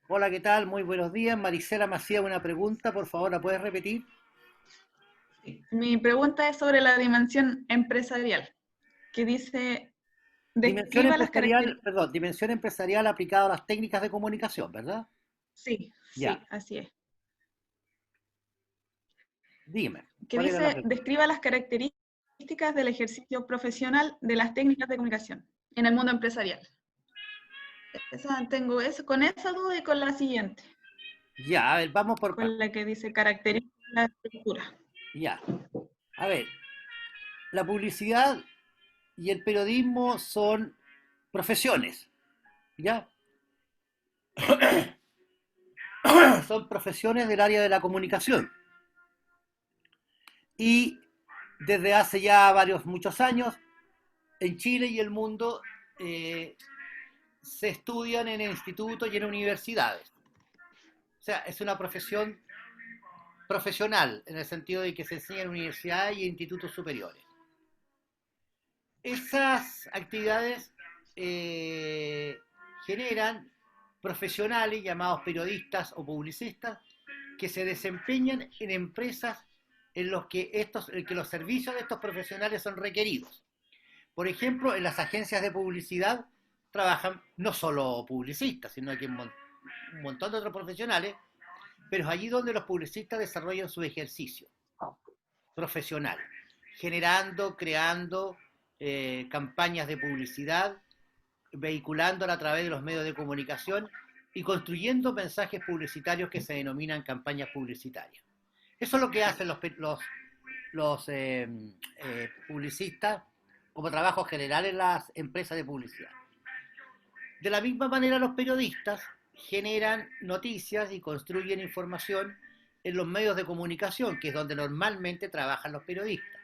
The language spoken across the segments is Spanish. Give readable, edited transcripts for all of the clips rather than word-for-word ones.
Hola, ¿qué tal? Muy buenos días. Marisela me hacía una pregunta, por favor, ¿la puedes repetir? Mi pregunta es sobre la dimensión empresarial, que dice, Dimensión describa las empresarial, características. perdón, dimensión empresarial aplicada a las técnicas de comunicación, ¿verdad? Sí, Ya, sí, así es. dime, Que ¿cuál era la dice, pregunta? describa las características del ejercicio profesional de las técnicas de comunicación en el mundo empresarial. Tengo eso, con esa duda y con la siguiente, Ya, a ver, vamos por con partes. la que dice características de la estructura. Ya, a ver, la publicidad y el periodismo son profesiones, ¿ya? Son profesiones del área de la comunicación. Y desde hace ya muchos años, en Chile y el mundo, eh, se estudian en institutos y en universidades. O sea, es una profesión profesional, en el sentido de que se enseña en universidades y institutos superiores. Esas actividades eh, generan profesionales llamados periodistas o publicistas que se desempeñan en empresas en que los servicios de estos profesionales son requeridos. Por ejemplo, en las agencias de publicidad trabajan no solo publicistas, sino que un montón de otros profesionales, pero es allí donde los publicistas desarrollan su ejercicio profesional, generando, creando campañas de publicidad, vehiculándola a través de los medios de comunicación y construyendo mensajes publicitarios que se denominan campañas publicitarias. Eso es lo que hacen los publicistas como trabajo general en las empresas de publicidad. De la misma manera, los periodistas generan noticias y construyen información en los medios de comunicación, que es donde normalmente trabajan los periodistas.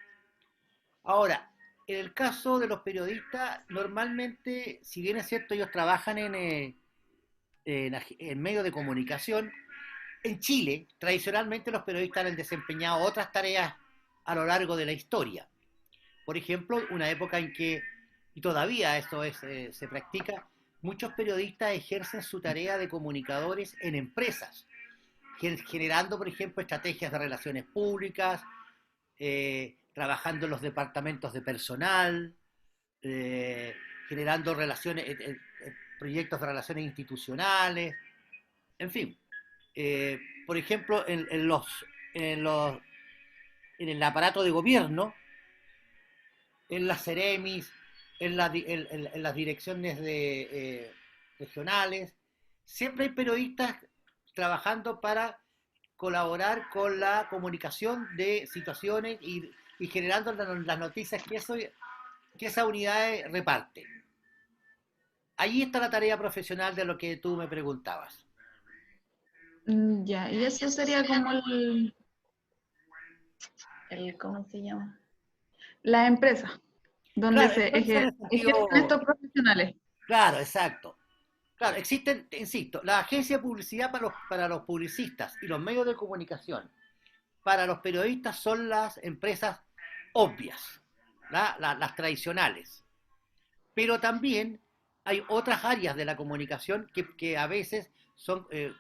Ahora, en el caso de los periodistas, normalmente, si bien es cierto, ellos trabajan en medios de comunicación, en Chile, tradicionalmente los periodistas han desempeñado otras tareas a lo largo de la historia. Por ejemplo, una época en que, y todavía se practica, muchos periodistas ejercen su tarea de comunicadores en empresas, generando, por ejemplo, estrategias de relaciones públicas, trabajando en los departamentos de personal, eh, generando proyectos de relaciones institucionales, en fin. Por ejemplo, en, los, en el aparato de gobierno, en las Ceremis, en las direcciones regionales. Siempre hay periodistas trabajando para colaborar con la comunicación de situaciones y generando las noticias que esa unidad reparte. Allí está la tarea profesional de lo que tú me preguntabas. Ya, y eso sería como ¿cómo se llama? La empresa, donde Claro, se empresa en el ejercen sentido, estos profesionales. claro, exacto. Claro, existen, insisto, la agencia de publicidad para los publicistas y los medios de comunicación para los periodistas son las empresas obvias, las tradicionales. Pero también hay otras áreas de la comunicación que a veces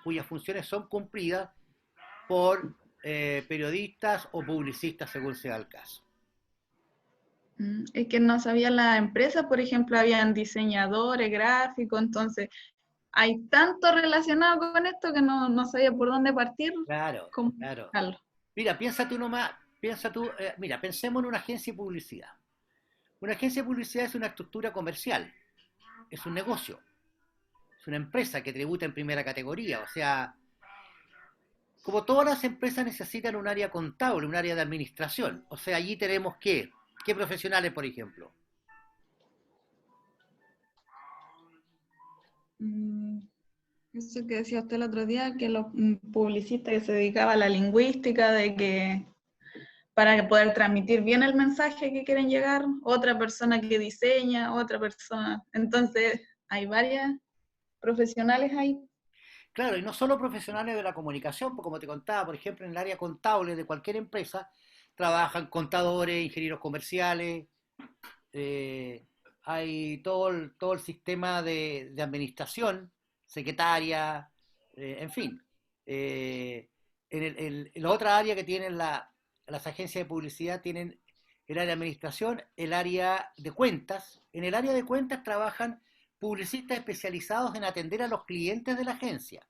cuyas funciones son cumplidas por periodistas o publicistas según sea el caso. Es que no sabía la empresa, por ejemplo, habían diseñadores, gráficos, entonces hay tanto relacionado con esto que no sabía por dónde partir, Claro, cómo claro. explicarlo. Mira, piensa tú nomás, mira, pensemos en una agencia de publicidad. Una agencia de publicidad es una estructura comercial, es un negocio, es una empresa que tributa en primera categoría. O sea, como todas las empresas necesitan un área contable, un área de administración. O sea, allí tenemos ¿qué profesionales, por ejemplo? Mm, Eso que decía usted el otro día, que los publicistas que se dedicaba a la lingüística, de que para poder transmitir bien el mensaje que quieren llegar, otra persona que diseña, otra persona. Entonces, hay varias profesionales ahí. Claro, y no solo profesionales de la comunicación, porque como te contaba, por ejemplo, en el área contable de cualquier empresa, trabajan contadores, ingenieros comerciales, eh, hay todo el sistema de administración, secretaria, En fin, en la otra área que tienen las agencias de publicidad tienen el área de administración, el área de cuentas. En el área de cuentas trabajan publicistas especializados en atender a los clientes de la agencia.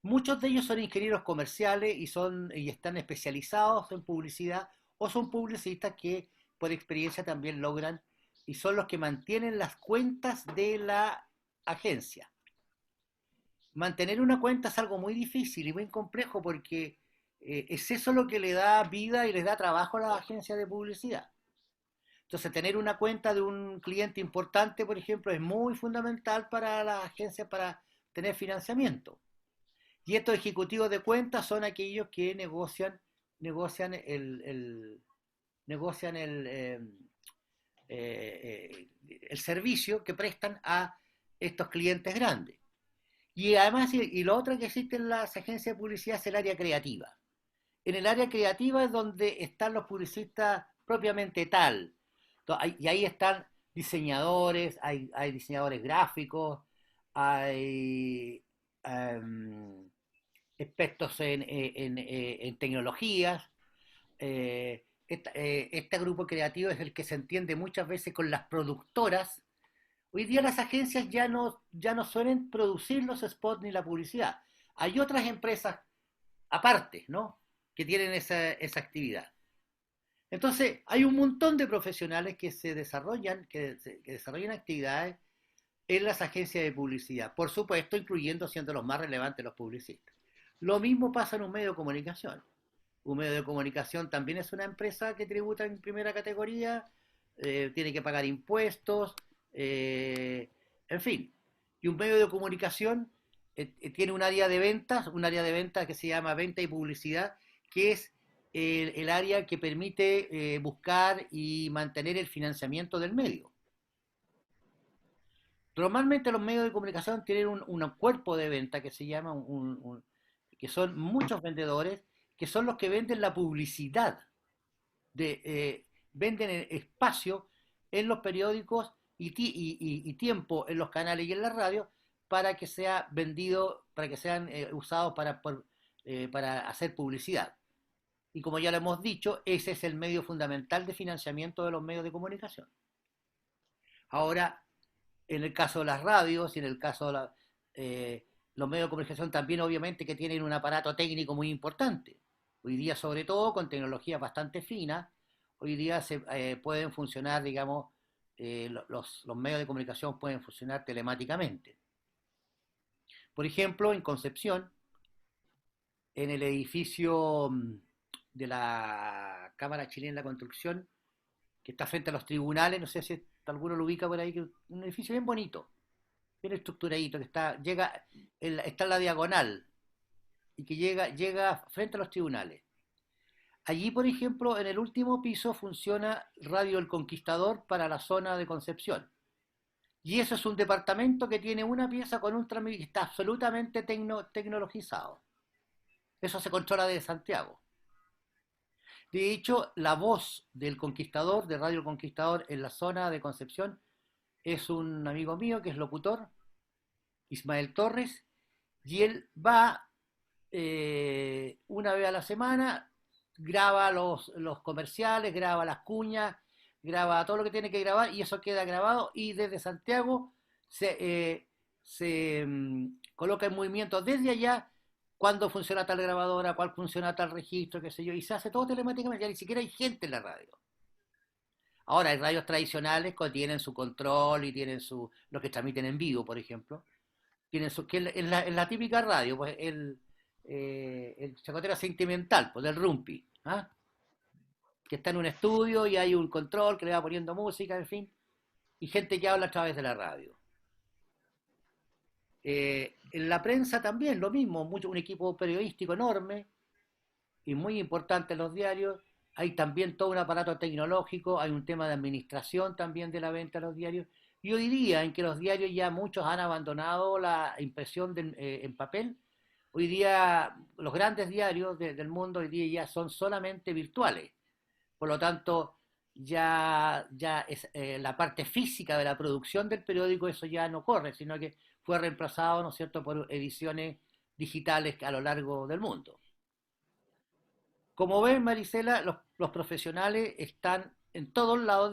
Muchos de ellos son ingenieros comerciales y están especializados en publicidad o son publicistas que por experiencia también logran y son los que mantienen las cuentas de la agencia. Mantener una cuenta es algo muy difícil y muy complejo porque es eso lo que le da vida y les da trabajo a las agencias de publicidad. Entonces, tener una cuenta de un cliente importante, por ejemplo, es muy fundamental para las agencias para tener financiamiento. Y estos ejecutivos de cuentas son aquellos que negocian negocian el servicio que prestan a estos clientes grandes. Y además, y lo otro que existe en las agencias de publicidad es el área creativa. En el área creativa es donde están los publicistas propiamente tal. Y ahí están diseñadores, hay diseñadores gráficos, hay expertos en tecnologías. Este grupo creativo es el que se entiende muchas veces con las productoras. Hoy día las agencias ya no suelen producir los spots ni la publicidad. Hay otras empresas aparte, ¿no? Que tienen esa actividad. Entonces, hay un montón de profesionales que desarrollan actividades en las agencias de publicidad, por supuesto, incluyendo siendo los más relevantes los publicistas. Lo mismo pasa en un medio de comunicación. Un medio de comunicación también es una empresa que tributa en primera categoría, tiene que pagar impuestos, en fin. Y un medio de comunicación tiene un área de ventas que se llama venta y publicidad, que es el área que permite buscar y mantener el financiamiento del medio. Normalmente los medios de comunicación tienen un cuerpo de venta que se llama que son muchos vendedores, que son los que venden la publicidad, venden el espacio en los periódicos y tiempo en los canales y en la radio para que sea vendido, para que sean usados para hacer publicidad. Y como ya lo hemos dicho, ese es el medio fundamental de financiamiento de los medios de comunicación. Ahora, en el caso de las radios y en el caso de los medios de comunicación también obviamente que tienen un aparato técnico muy importante. Hoy día, sobre todo, con tecnologías bastante finas, hoy día pueden funcionar, digamos, los medios de comunicación pueden funcionar telemáticamente. Por ejemplo, en Concepción, en el edificio de la Cámara Chilena de la Construcción, que está frente a los tribunales, no sé si alguno lo ubica por ahí, que es un edificio bien bonito, bien estructuradito, que está en la diagonal y que llega frente a los tribunales. Allí, por ejemplo, en el último piso funciona Radio El Conquistador para la zona de Concepción. Y eso es un departamento que tiene una pieza con un transmisor que está absolutamente tecnologizado. Eso se controla desde Santiago. De hecho, la voz del Conquistador, de Radio El Conquistador en la zona de Concepción, es un amigo mío que es locutor, Ismael Torres, y él va una vez a la semana, graba los comerciales, graba las cuñas, graba todo lo que tiene que grabar y eso queda grabado y desde Santiago se coloca en movimiento desde allá cuándo funciona tal grabadora, cuál funciona tal registro, qué sé yo, y se hace todo telemáticamente, ya ni siquiera hay gente en la radio. Ahora, hay radios tradicionales que tienen su control y tienen los que transmiten en vivo, por ejemplo, tienen que en la típica radio, pues el chacotero sentimental, pues del rumpi, ¿ah? Que está en un estudio y hay un control que le va poniendo música, en fin, y gente que habla a través de la radio. En la prensa también lo mismo, un equipo periodístico enorme y muy importante en los diarios. Hay también todo un aparato tecnológico, hay un tema de administración también de la venta de los diarios. Y hoy día, en que los diarios ya muchos han abandonado la impresión en papel, hoy día los grandes diarios del mundo hoy día ya son solamente virtuales. Por lo tanto, ya es la parte física de la producción del periódico, eso ya no corre, sino que fue reemplazado, ¿no es cierto?, por ediciones digitales a lo largo del mundo. Como ven, Marisela, los profesionales están en todos lados,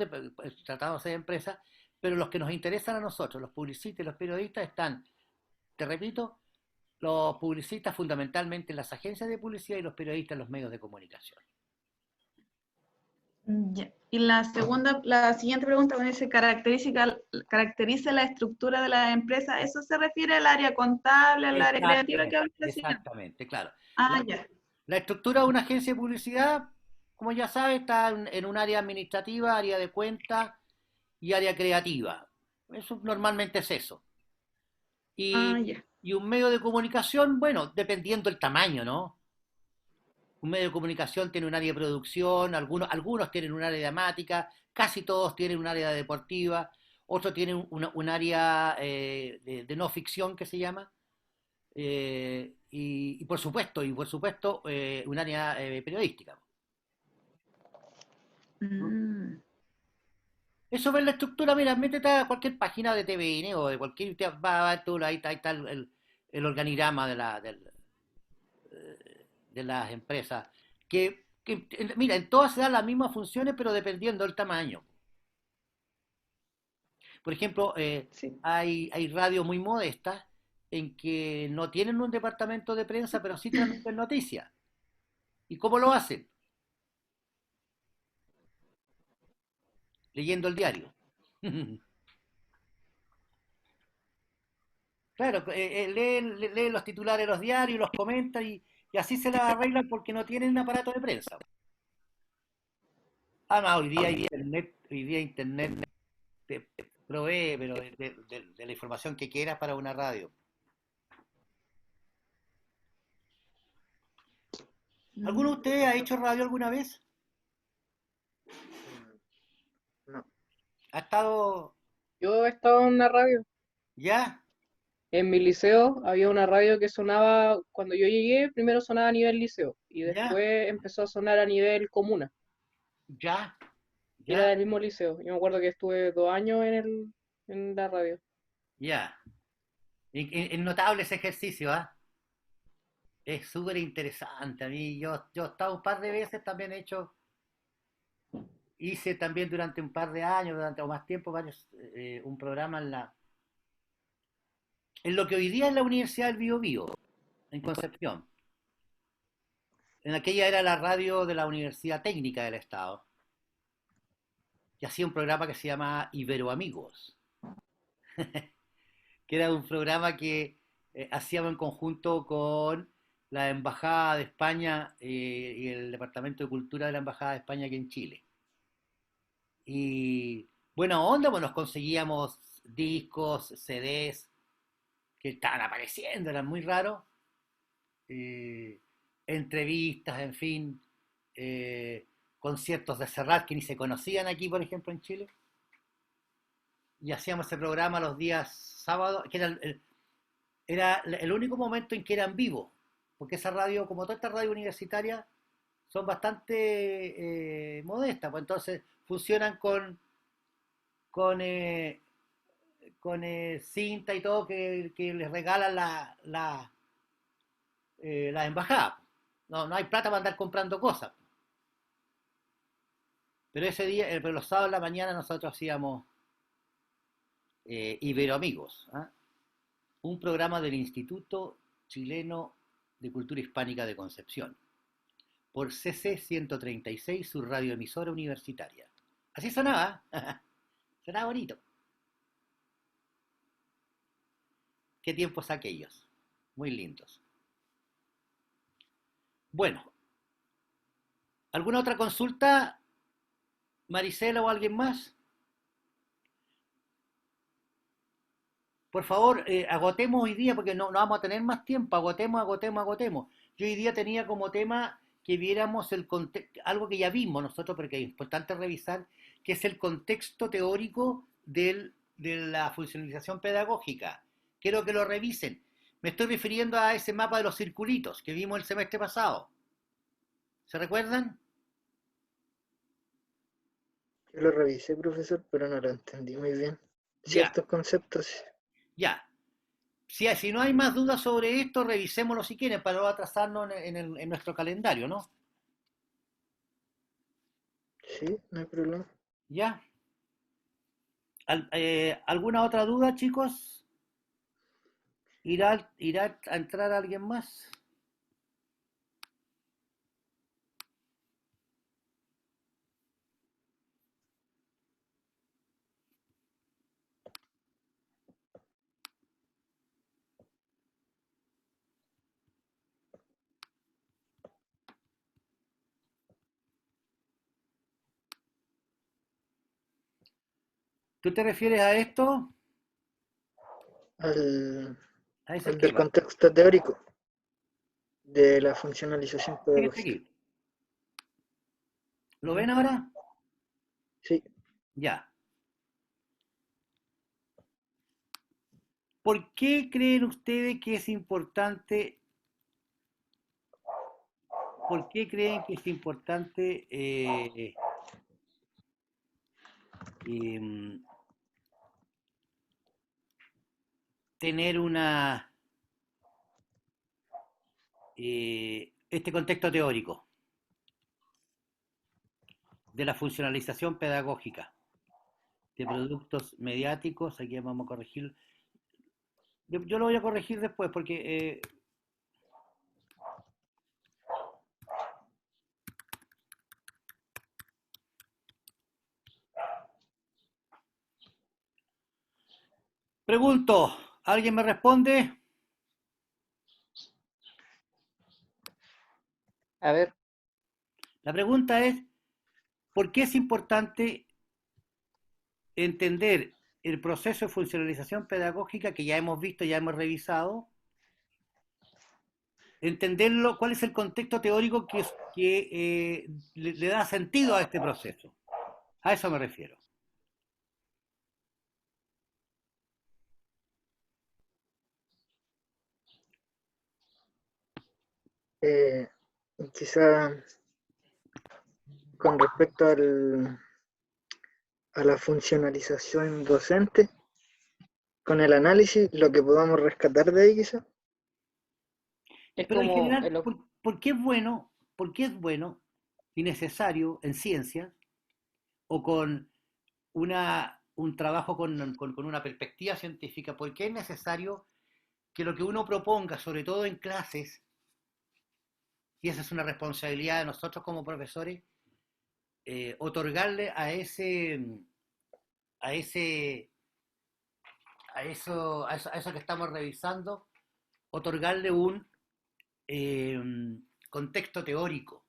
tratándose de empresas, pero los que nos interesan a nosotros, los publicistas y los periodistas, están, te repito, los publicistas fundamentalmente en las agencias de publicidad y los periodistas en los medios de comunicación. Ya. Y la siguiente pregunta, cuando dice caracteriza la estructura de la empresa, ¿eso se refiere al área contable, al área creativa que habla el presidente? Exactamente, claro. Ah, ya. La estructura de una agencia de publicidad, como ya sabes, está en un área administrativa, área de cuenta y área creativa. Eso normalmente es eso. Ah, Y, ya. y un medio de comunicación, bueno, dependiendo del tamaño, ¿no? Un medio de comunicación tiene un área de producción, algunos tienen un área dramática, casi todos tienen un área deportiva, otros tienen un área de no ficción que se llama, por supuesto, un área periodística. Mm. Eso es la estructura, mira, métete a cualquier página de TVN o de cualquier, ahí está el organigrama de las empresas, mira, en todas se dan las mismas funciones, pero dependiendo del tamaño. Por ejemplo, Sí. hay radios muy modestas en que no tienen un departamento de prensa, pero sí transmiten noticias. ¿Y cómo lo hacen? Leyendo el diario. Claro, leen los titulares de los diarios, los comentan y así se las arreglan porque no tienen un aparato de prensa. Además, hoy día internet te provee pero de la información que quieras para una radio. ¿Alguno de ustedes ha hecho radio alguna vez? No. ¿Ha estado Yo he estado en una radio. ya? En mi liceo había una radio que sonaba, cuando yo llegué, primero sonaba a nivel liceo y ¿Ya? después empezó a sonar a nivel comuna. ¿Ya? Y era ¿Ya? del mismo liceo. Yo me acuerdo que estuve 2 años en la radio. ¿Ya? Es notable ese ejercicio, ¿ah? Es súper interesante. A mí, yo he estado un par de veces, también hice también durante un par de años, o más tiempo, un programa en lo que hoy día es la Universidad del Biobío, en Concepción. En aquella era la radio de la Universidad Técnica del Estado, y hacía un programa que se llama Iberoamigos, que era un programa que hacíamos en conjunto con la Embajada de España y el Departamento de Cultura de la Embajada de España aquí en Chile. Y buena onda, pues nos conseguíamos discos, CDs que estaban apareciendo, eran muy raros, eh, entrevistas, en fin, conciertos de Serrat que ni se conocían aquí, por ejemplo, en Chile. Y hacíamos ese programa los días sábados, que era el único momento en que eran vivos, porque esa radio, como toda esta radio universitaria, son bastante modestas, pues entonces funcionan con, eh, con cinta y todo que les regalan la embajada. No, no hay plata para andar comprando cosas. Pero ese día, pero los sábados en la mañana nosotros hacíamos Iberoamigos, ¿ah? Un programa del Instituto Chileno de Cultura Hispánica de Concepción, por CC 136, su radioemisora universitaria. Así sonaba, sonaba bonito. Qué tiempos aquellos, muy lindos. Bueno, ¿alguna otra consulta, Marisela o alguien más? Por favor, agotemos hoy día porque no vamos a tener más tiempo. Agotemos. Yo hoy día tenía como tema que viéramos algo que ya vimos nosotros, porque es importante revisar, que es el contexto teórico de la funcionalización pedagógica. Quiero que lo revisen. Me estoy refiriendo a ese mapa de los circulitos que vimos el semestre pasado. ¿Se recuerdan? Yo lo revisé, profesor, pero no lo entendí muy bien. Ya, Ciertos conceptos. ya. Si no hay más dudas sobre esto, revisémoslo si quieren para no atrasarnos en nuestro calendario, ¿no? Sí, no hay problema. ¿Ya? ¿Alguna otra duda, chicos? ¿Irá a entrar alguien más? ¿Tú te refieres a esto? Al, A ese al del esquema. contexto teórico de la funcionalización Este que está pedagógica. aquí. ¿Lo Ujú. ven ahora? Sí, Ya. ¿Por qué creen ustedes que es importante? ¿Por qué creen que es importante em, tener este contexto teórico de la funcionalización pedagógica de productos mediáticos? Aquí vamos a corregir. Yo lo voy a corregir después porque pregunto, ¿alguien me responde? A ver, La pregunta es, ¿por qué es importante entender el proceso de funcionalización pedagógica que ya hemos visto, ya hemos revisado? Entenderlo, cuál es el contexto teórico que le da sentido a este proceso. A eso me refiero. eh, quizá con respecto a la funcionalización docente, con el análisis, lo que podamos rescatar de ahí quizá. es Pero en como general, ¿por qué es bueno? ¿Por qué es bueno y necesario en ciencias o con un trabajo con una perspectiva científica? ¿Por qué es necesario que lo que uno proponga, sobre todo en clases, y esa es una responsabilidad de nosotros como profesores, otorgarle a ese, a eso que estamos revisando, otorgarle un eh, contexto teórico?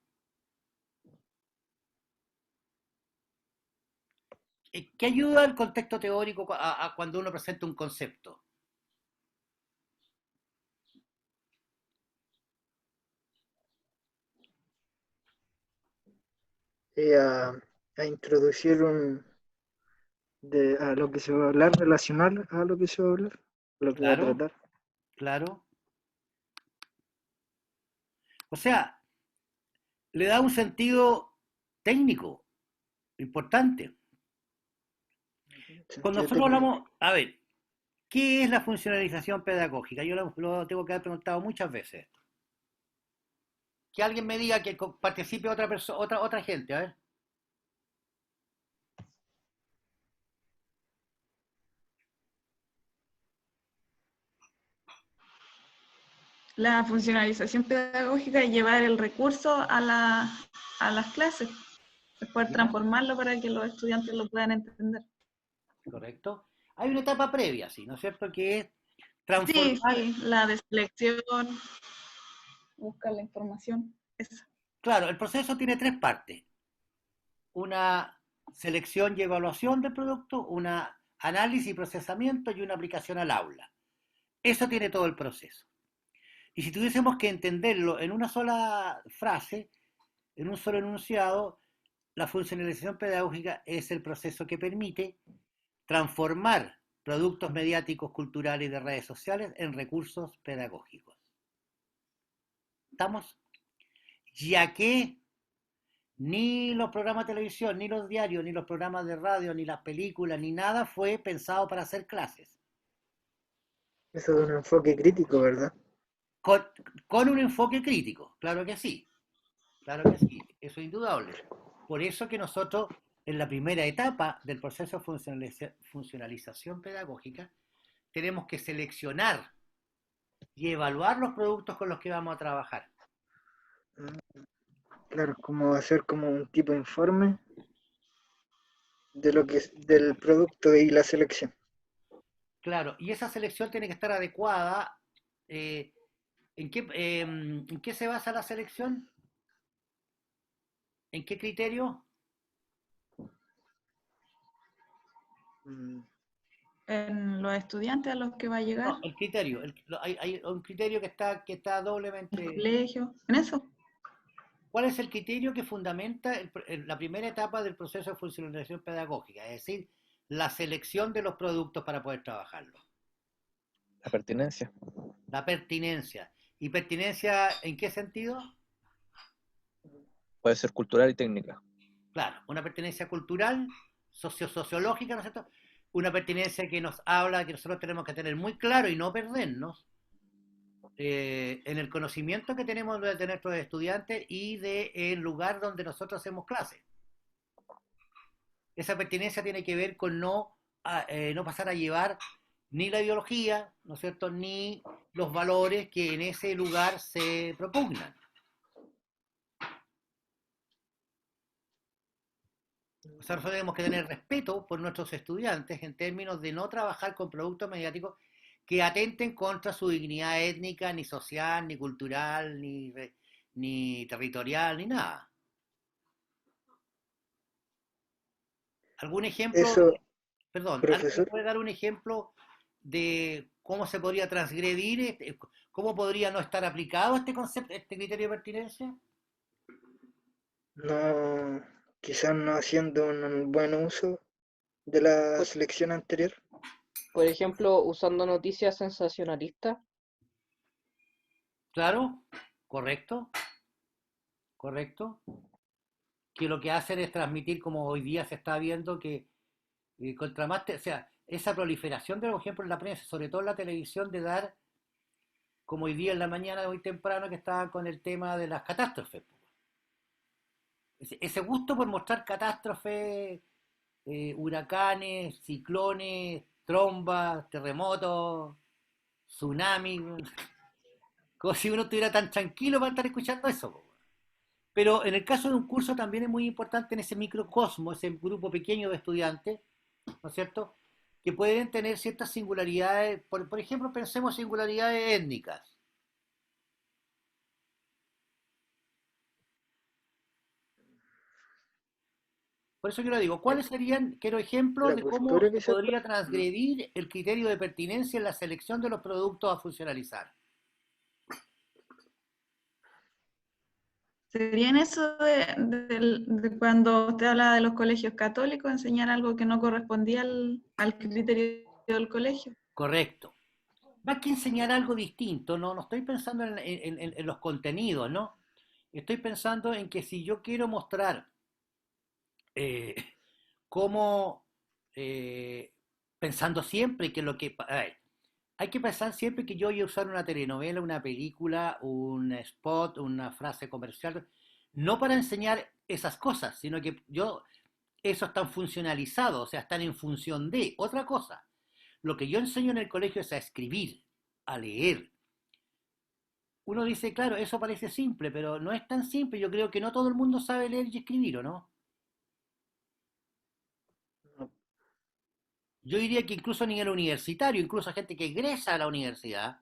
¿Qué ayuda el contexto teórico a cuando uno presenta un concepto? Y a introducir a lo que se va a hablar, relacionar a lo que se va a hablar, lo que va a Claro, tratar. claro. O sea, le da un sentido técnico importante. Cuando Sentido nosotros técnico. hablamos, a ver, ¿qué es la funcionalización pedagógica? Yo lo tengo que haber preguntado muchas veces. Que alguien me diga que participe otra persona, otra gente, a ver. La funcionalización pedagógica es llevar el recurso a las clases, es poder ¿Ya? transformarlo para que los estudiantes lo puedan entender. ¿Correcto? Hay una etapa previa, ¿sí? ¿No es cierto? Que es Sí, transformar. sí, la de selección, buscar la información, eso. Claro, el proceso tiene tres partes: una selección y evaluación del producto, una análisis y procesamiento y una aplicación al aula. Eso tiene todo el proceso. Y si tuviésemos que entenderlo en una sola frase, en un solo enunciado, la funcionalización pedagógica es el proceso que permite transformar productos mediáticos, culturales y de redes sociales en recursos pedagógicos. ¿Estamos? Ya que ni los programas de televisión, ni los diarios, ni los programas de radio, ni las películas, ni nada fue pensado para hacer clases. Eso es un enfoque crítico, ¿verdad? Con, con un enfoque crítico, claro que sí, claro que sí, eso es indudable. Por eso que nosotros, en la primera etapa del proceso de funcionalización pedagógica, tenemos que seleccionar y evaluar los productos con los que vamos a trabajar. Mm, Claro, como hacer como un tipo de informe de lo que es del producto y la selección. Claro, y esa selección tiene que estar adecuada. eh, ¿En qué se basa la selección? ¿En qué criterio? Mm, En los estudiantes a los que va a llegar, No, el criterio. Hay un criterio que está el doblemente. colegio, en eso. ¿Cuál es el criterio que fundamenta la primera etapa del proceso de funcionalización pedagógica? Es decir, la selección de los productos para poder trabajarlos. La pertinencia. La pertinencia. ¿Y pertinencia en qué sentido? Puede ser cultural y técnica. Claro, una pertinencia cultural, sociológica, ¿no es cierto? Una pertinencia que nos habla que nosotros tenemos que tener muy claro y no perdernos en el conocimiento que tenemos de nuestros estudiantes y del lugar donde nosotros hacemos clases. Esa pertinencia tiene que ver con no pasar a llevar ni la ideología, ¿no es cierto?, ni los valores que en ese lugar se propugnan. O sea, nosotros tenemos que tener respeto por nuestros estudiantes en términos de no trabajar con productos mediáticos que atenten contra su dignidad étnica, ni social, ni cultural, ni territorial, ni nada. ¿Algún ejemplo? Eso, Perdón, ¿alguien me profesor, puede dar un ejemplo de cómo se podría transgredir, cómo podría no estar aplicado este concepto, este criterio de pertinencia? no, quizás no haciendo un buen uso de la Por, selección anterior. por ejemplo, usando noticias sensacionalistas. Claro, correcto, correcto. Que lo que hacen es transmitir, como hoy día se está viendo, que contra más, o sea, esa proliferación de los ejemplos en la prensa, sobre todo en la televisión, de dar, como hoy día en la mañana, hoy temprano, que estaban con el tema de las catástrofes. Ese gusto por mostrar catástrofes, huracanes, ciclones, trombas, terremotos, tsunamis, como si uno estuviera tan tranquilo para estar escuchando eso. Pero en el caso de un curso también es muy importante en ese microcosmos, ese grupo pequeño de estudiantes, ¿no es cierto?, que pueden tener ciertas singularidades, por ejemplo, pensemos singularidades étnicas. Por eso yo le digo, ¿cuáles serían, quiero ejemplos La de cómo cultura se quizás. podría transgredir el criterio de pertinencia en la selección de los productos a funcionalizar? ¿Sería en eso de cuando usted hablaba de los colegios católicos, enseñar algo que no correspondía al criterio del colegio? Correcto. Más que enseñar algo distinto, no estoy pensando en los contenidos, ¿no? Estoy pensando en que si yo quiero mostrar eh, cómo, pensando siempre que lo que... A ver, hay que pensar siempre que yo voy a usar una telenovela, una película, un spot, una frase comercial, no para enseñar esas cosas, sino que eso están funcionalizados, o sea, están en función de otra cosa. Lo que yo enseño en el colegio es a escribir, a leer. Uno dice, claro, eso parece simple, pero no es tan simple. Yo creo que no todo el mundo sabe leer y escribir, ¿o no? No, Yo diría que incluso a nivel universitario, incluso a gente que egresa a la universidad,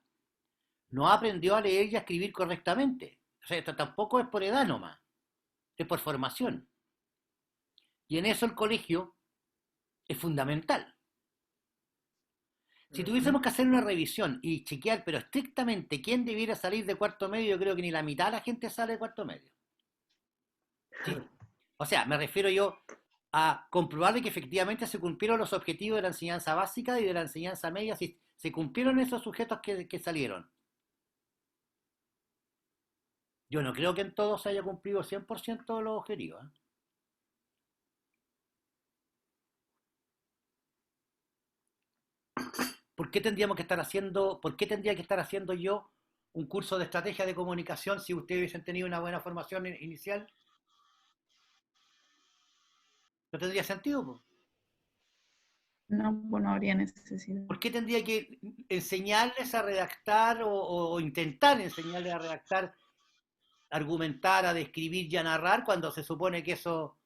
no aprendió a leer y a escribir correctamente. O sea, esto tampoco es por edad nomás, es por formación. Y en eso el colegio es fundamental. Si ujú. tuviésemos que hacer una revisión y chequear, pero estrictamente, quién debiera salir de cuarto medio, yo creo que ni la mitad de la gente sale de cuarto medio. Sí. O sea, me refiero yo a comprobar de que efectivamente se cumplieron los objetivos de la enseñanza básica y de la enseñanza media, si se cumplieron esos sujetos que salieron. Yo no creo que en todos se haya cumplido 100% de los objetivos, ¿eh? ¿Por qué tendría que estar haciendo yo un curso de estrategia de comunicación si ustedes hubiesen tenido una buena formación inicial? No tendría sentido, po. No, pues no habría necesidad. ¿Por qué tendría que enseñarles a redactar o intentar enseñarles a redactar, argumentar, a describir y a narrar cuando se supone que eso,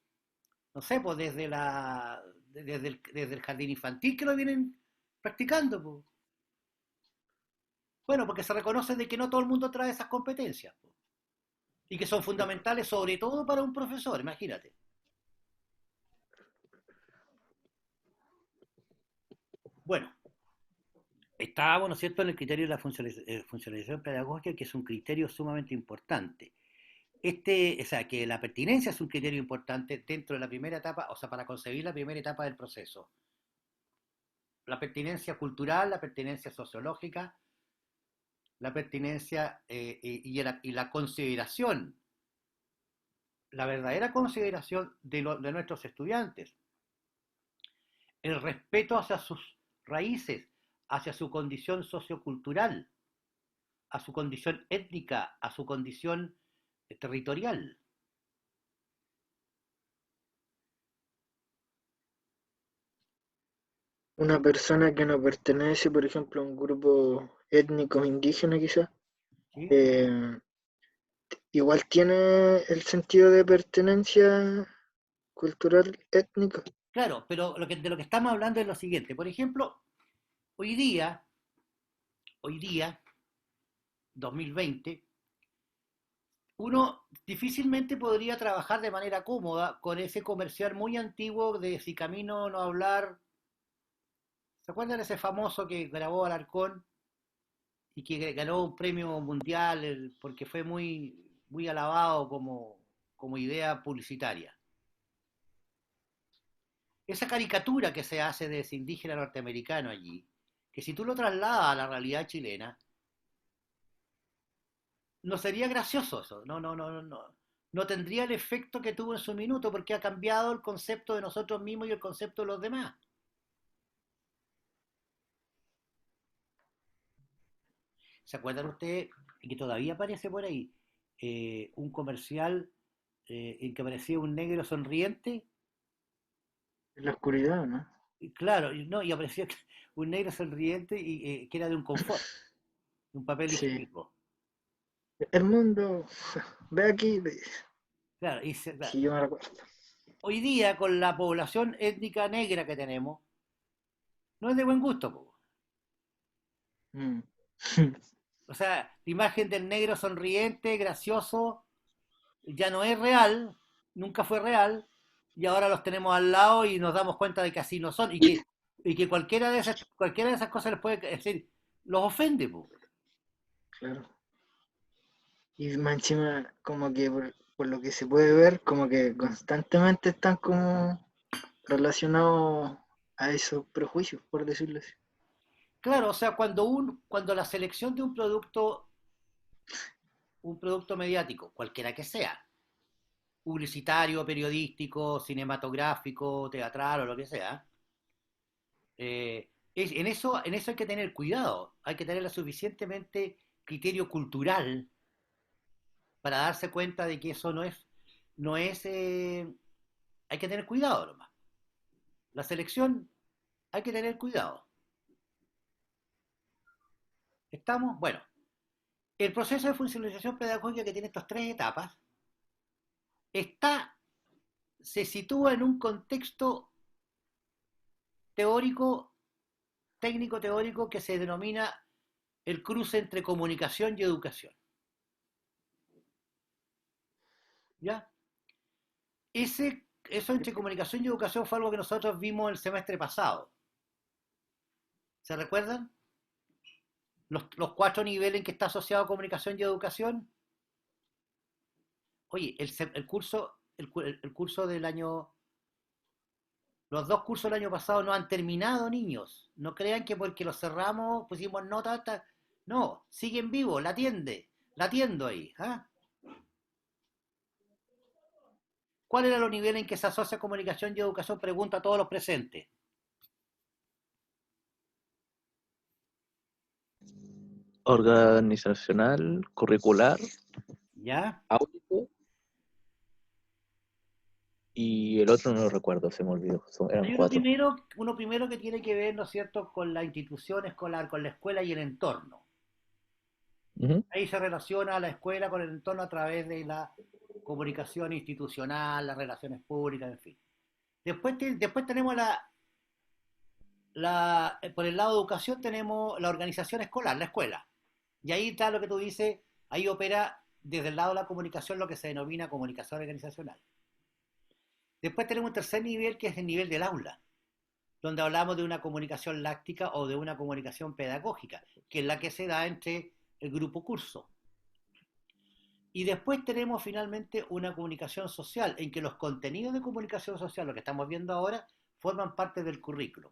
no sé, pues desde el jardín infantil que lo vienen practicando, pues? Bueno, porque se reconoce de que no todo el mundo trae esas competencias, pues, y que son fundamentales sobre todo para un profesor, imagínate. Bueno, estábamos, ¿no es cierto?, en el criterio de la funcionalización pedagógica, que es un criterio sumamente importante. O sea, que la pertinencia es un criterio importante dentro de la primera etapa, o sea, para concebir la primera etapa del proceso. La pertinencia cultural, la pertinencia sociológica, la pertinencia y la consideración, la verdadera consideración de nuestros estudiantes, el respeto hacia sus raíces, hacia su condición sociocultural, a su condición étnica, a su condición territorial. Una persona que no pertenece, por ejemplo, a un grupo étnico indígena, quizás, ¿Sí? igual tiene el sentido de pertenencia cultural étnico. Claro, pero de lo que estamos hablando es lo siguiente. Por ejemplo, hoy día, 2020, uno difícilmente podría trabajar de manera cómoda con ese comercial muy antiguo de Si camino no hablar. ¿Se acuerdan de ese famoso que grabó Alarcón y que ganó un premio mundial porque fue muy, muy alabado como idea publicitaria? Esa caricatura que se hace de ese indígena norteamericano allí, que si tú lo trasladas a la realidad chilena, no sería gracioso eso, no tendría el efecto que tuvo en su minuto porque ha cambiado el concepto de nosotros mismos y el concepto de los demás. ¿Se acuerdan ustedes que todavía aparece por ahí un comercial en que aparecía un negro sonriente? En la oscuridad, ¿no? Y claro, no, y aparecía un negro sonriente y que era de un confort, de un papel Sí. higiénico. El mundo, ve aquí. Claro, claro, Sí, yo me recuerdo. hoy día con la población étnica negra que tenemos, no es de buen gusto, po. Mm. O sea, la imagen del negro sonriente, gracioso, ya no es real, nunca fue real, y ahora los tenemos al lado y nos damos cuenta de que así no son, y que cualquiera de esas cosas les puede decir, los ofende, po. Claro. Y más encima, como que por lo que se puede ver, como que constantemente están como relacionados a esos prejuicios, por decirlo así. Claro, o sea, cuando la selección de un producto mediático, cualquiera que sea, publicitario, periodístico, cinematográfico, teatral o lo que sea, en eso hay que tener cuidado, hay que tener suficientemente criterio cultural para darse cuenta de que eso no es, hay que tener cuidado nomás. La selección hay que tener cuidado. ¿Estamos? Bueno, el proceso de funcionalización pedagógica que tiene estas tres etapas está, se sitúa en un contexto teórico, técnico teórico que se denomina el cruce entre comunicación y educación. ¿Ya? Eso entre comunicación y educación fue algo que nosotros vimos el semestre pasado. ¿Se recuerdan? Los 4 niveles en que está asociado comunicación y educación. Oye, el curso del año, los 2 cursos del año pasado no han terminado, niños. No crean que porque los cerramos, pusimos nota, no, siguen vivos, la atiendo ahí. ¿Ah? ¿Cuáles eran los niveles en que se asocia comunicación y educación? Pregunta a todos los presentes. Organizacional, curricular, ¿Ya? áudico y el otro no lo recuerdo, se me olvidó. Eran Hay cuatro. uno primero que tiene que ver, ¿no es cierto?, con la institución escolar, con la escuela y el entorno. Ujú. Ahí se relaciona la escuela con el entorno a través de la comunicación institucional, las relaciones públicas, en fin. Después tenemos por el lado de educación tenemos la organización escolar, la escuela. Y ahí está lo que tú dices, ahí opera desde el lado de la comunicación lo que se denomina comunicación organizacional. Después tenemos un tercer nivel que es el nivel del aula, donde hablamos de una comunicación láctica o de una comunicación pedagógica, que es la que se da entre el grupo curso. Y después tenemos finalmente una comunicación social, en que los contenidos de comunicación social, lo que estamos viendo ahora, forman parte del currículo.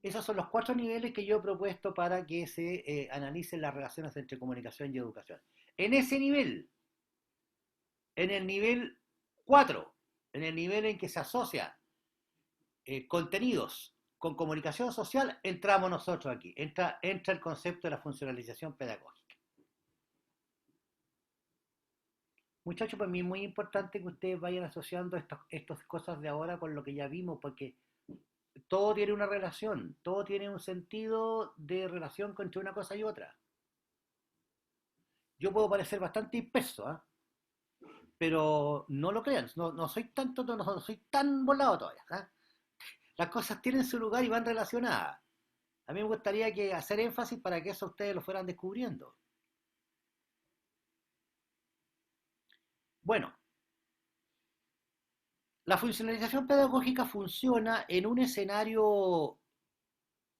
Esos son los 4 niveles que yo he propuesto para que se analicen las relaciones entre comunicación y educación. En ese nivel, en el nivel 4, en el nivel en que se asocia contenidos con comunicación social, entramos nosotros aquí. Entra el concepto de la funcionalización pedagógica. Muchachos, para mí es muy importante que ustedes vayan asociando estas cosas de ahora con lo que ya vimos, porque todo tiene una relación, todo tiene un sentido de relación entre una cosa y otra. Yo puedo parecer bastante disperso, ¿eh? Pero no lo crean, no soy no soy tan volado todavía, ¿eh? Las cosas tienen su lugar y van relacionadas. A mí me gustaría hacer énfasis para que eso ustedes lo fueran descubriendo. Bueno, la funcionalización pedagógica funciona en un escenario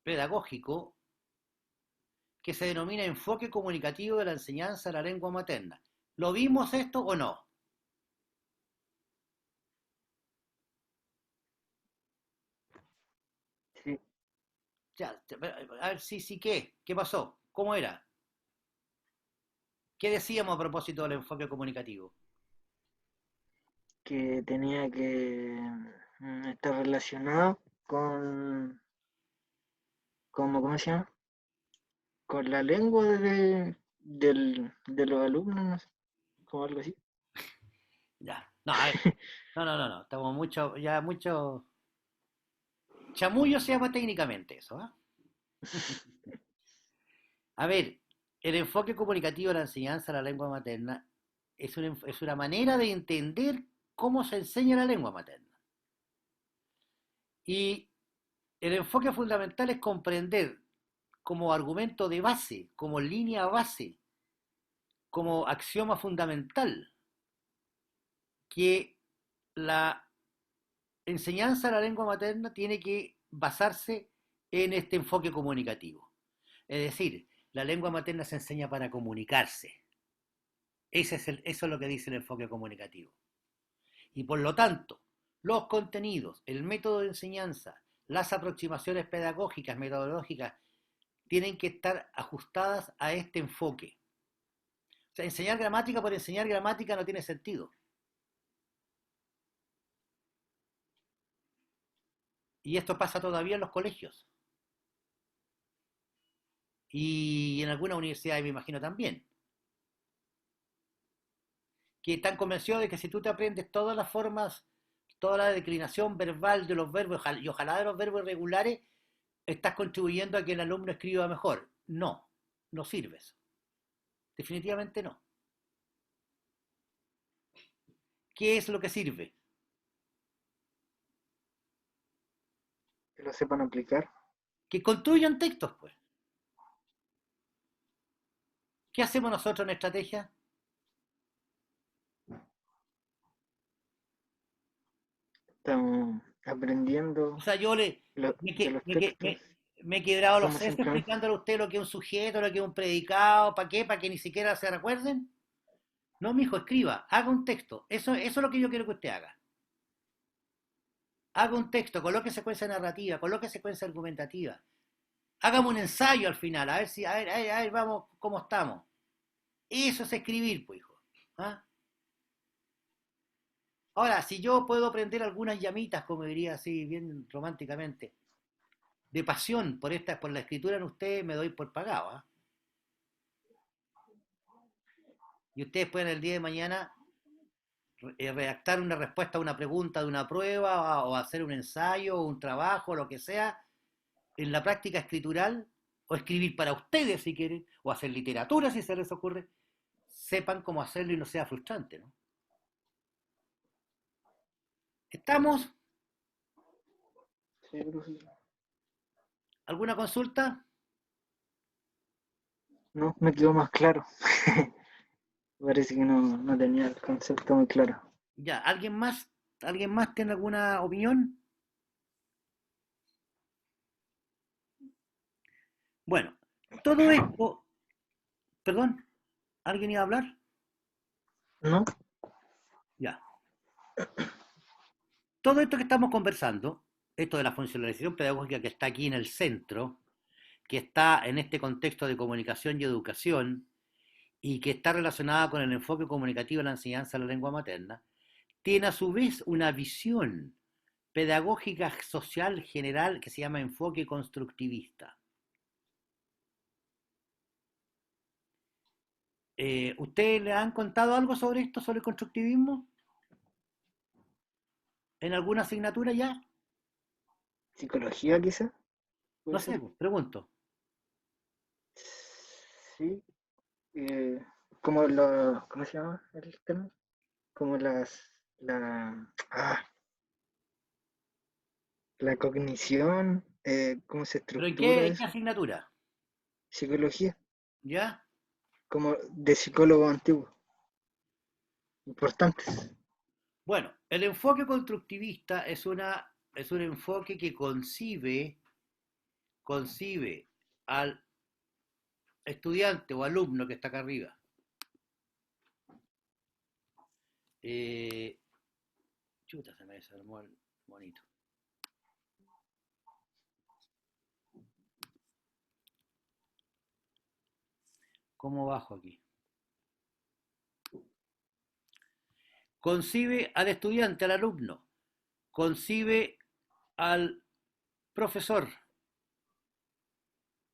pedagógico que se denomina enfoque comunicativo de la enseñanza de la lengua materna. ¿Lo vimos esto o no? Sí, Ya, a ver, sí, ¿qué pasó? ¿Cómo era? ¿Qué decíamos a propósito del enfoque comunicativo? que tenía que estar relacionado ¿cómo se llama? Con la lengua de los alumnos, no sé, como algo así. Ya, no, a ver, no, estamos mucho chamullo se llama técnicamente eso, ¿eh? A ver, el enfoque comunicativo de la enseñanza de la lengua materna es una manera de entender cómo se enseña la lengua materna. Y el enfoque fundamental es comprender como argumento de base, como línea base, como axioma fundamental, que la enseñanza de la lengua materna tiene que basarse en este enfoque comunicativo. Es decir, la lengua materna se enseña para comunicarse. Eso es lo que dice el enfoque comunicativo. Y por lo tanto, los contenidos, el método de enseñanza, las aproximaciones pedagógicas, metodológicas, tienen que estar ajustadas a este enfoque. O sea, enseñar gramática por enseñar gramática no tiene sentido. Y esto pasa todavía en los colegios. Y en algunas universidades me imagino también. Que están convencidos de que si tú te aprendes todas las formas, toda la declinación verbal de los verbos y ojalá de los verbos irregulares, estás contribuyendo a que el alumno escriba mejor. No, no sirve eso. Definitivamente no. ¿Qué es lo que sirve? Que lo sepan aplicar. Que construyan textos, pues. ¿Qué hacemos nosotros en estrategia? Estamos aprendiendo O sea, yo de los textos. me he quebrado los ¿Cómo se sesos implementa? explicándole a usted lo que es un sujeto, lo que es un predicado, ¿para qué? ¿Para que ni siquiera se recuerden? No, mijo, escriba, haga un texto. Eso es lo que yo quiero que usted haga. Haga un texto, coloque secuencia narrativa, coloque secuencia argumentativa. Hágame un ensayo al final, a ver, vamos, cómo estamos. Eso es escribir, pues, hijo. ¿Ah? Ahora, si yo puedo prender algunas llamitas, como diría así, bien románticamente, de pasión por la escritura en usted, me doy por pagado, ¿ah? y ustedes pueden el día de mañana redactar una respuesta a una pregunta de una prueba o hacer un ensayo o un trabajo, lo que sea, en la práctica escritural, o escribir para ustedes si quieren, o hacer literatura si se les ocurre, sepan cómo hacerlo y no sea frustrante, ¿no? ¿Estamos? Sí, profesor. ¿Alguna consulta? No, me quedó más claro. Parece que no tenía el concepto muy claro. Ya, ¿alguien más? ¿Alguien más tiene alguna opinión? Bueno, todo esto, perdón, ¿alguien iba a hablar? ¿No? Ya. Todo esto que estamos conversando, esto de la funcionalización pedagógica que está aquí en el centro, que está en este contexto de comunicación y educación, y que está relacionada con el enfoque comunicativo de la enseñanza de la lengua materna, tiene a su vez una visión pedagógica social general que se llama enfoque constructivista. ¿Ustedes le han contado algo sobre esto, sobre el constructivismo? ¿En alguna asignatura ya? ¿Psicología quizá? No ¿Puede sé, ser? pues, pregunto. Sí. eh, como lo, ¿cómo se llama el tema? Como la cognición, cómo se ¿Pero estructura en qué eso. asignatura? Psicología, ¿Ya? como de psicólogo antiguo. Importantes. Bueno, el enfoque constructivista es un enfoque que concibe al estudiante o alumno que está acá arriba. Chuta, se me desarmó el monito. ¿Cómo bajo aquí? Concibe al estudiante, al alumno, concibe al profesor,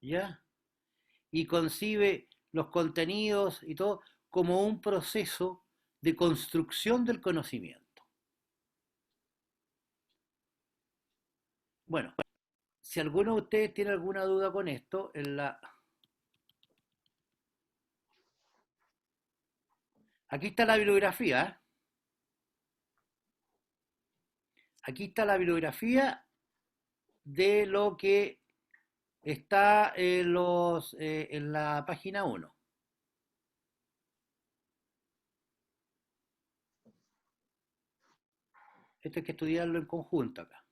¿ya? Y concibe los contenidos y todo como un proceso de construcción del conocimiento. Bueno, si alguno de ustedes tiene alguna duda con esto, aquí está la bibliografía, ¿eh? Aquí está la bibliografía de lo que está en la página 1. Esto hay que estudiarlo en conjunto acá.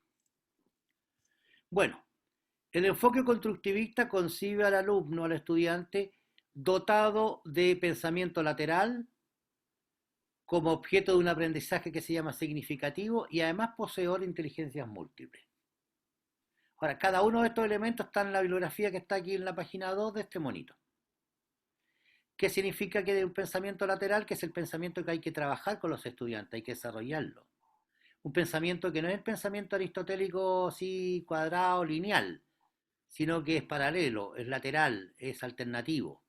Bueno, el enfoque constructivista concibe al alumno, al estudiante, dotado de pensamiento lateral, como objeto de un aprendizaje que se llama significativo y además poseedor de inteligencias múltiples. Ahora, cada uno de estos elementos está en la bibliografía que está aquí en la página 2 de este monito. ¿Qué significa que de un pensamiento lateral? Que es el pensamiento que hay que trabajar con los estudiantes, hay que desarrollarlo. Un pensamiento que no es el pensamiento aristotélico así cuadrado, lineal, sino que es paralelo, es lateral, es alternativo,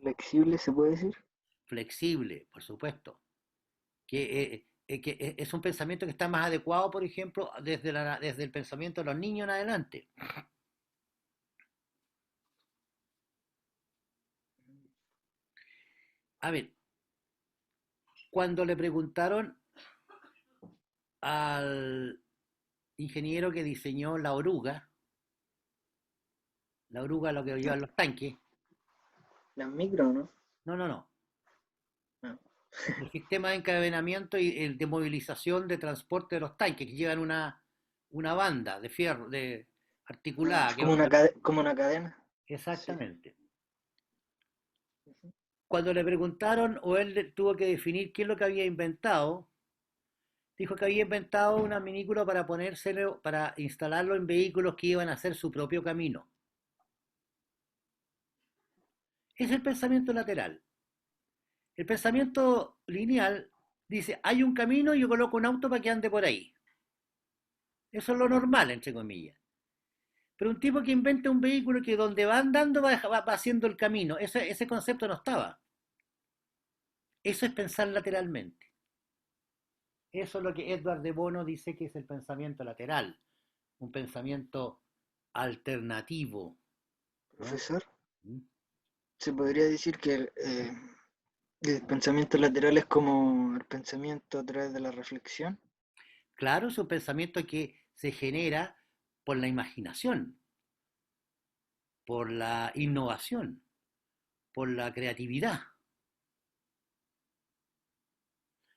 Flexible, se puede decir. flexible, por supuesto. Que es un pensamiento que está más adecuado, por ejemplo, desde el pensamiento de los niños en adelante. A ver, cuando le preguntaron al ingeniero que diseñó la oruga lo que llevan los tanques, Las micro, ¿no? no, No. el sistema de encadenamiento y el de movilización de transporte de los tanques que llevan una banda de fierro, de articulada. Que Como una cadena. Sí. exactamente. Cuando le preguntaron o él tuvo que definir qué es lo que había inventado, dijo que había inventado un adminículo para ponérselo, para instalarlo en vehículos que iban a hacer su propio camino. Es el pensamiento lateral. El pensamiento lineal dice, hay un camino y yo coloco un auto para que ande por ahí. Eso es lo normal, entre comillas. Pero un tipo que inventa un vehículo que donde va andando va haciendo el camino, ese concepto no estaba. Eso es pensar lateralmente. Eso es lo que Edward de Bono dice que es el pensamiento lateral, un pensamiento alternativo, ¿no? Profesor, ¿Mm? se podría decir que el pensamiento lateral es como el pensamiento a través de la reflexión. Claro, es un pensamiento que se genera por la imaginación, por la innovación, por la creatividad.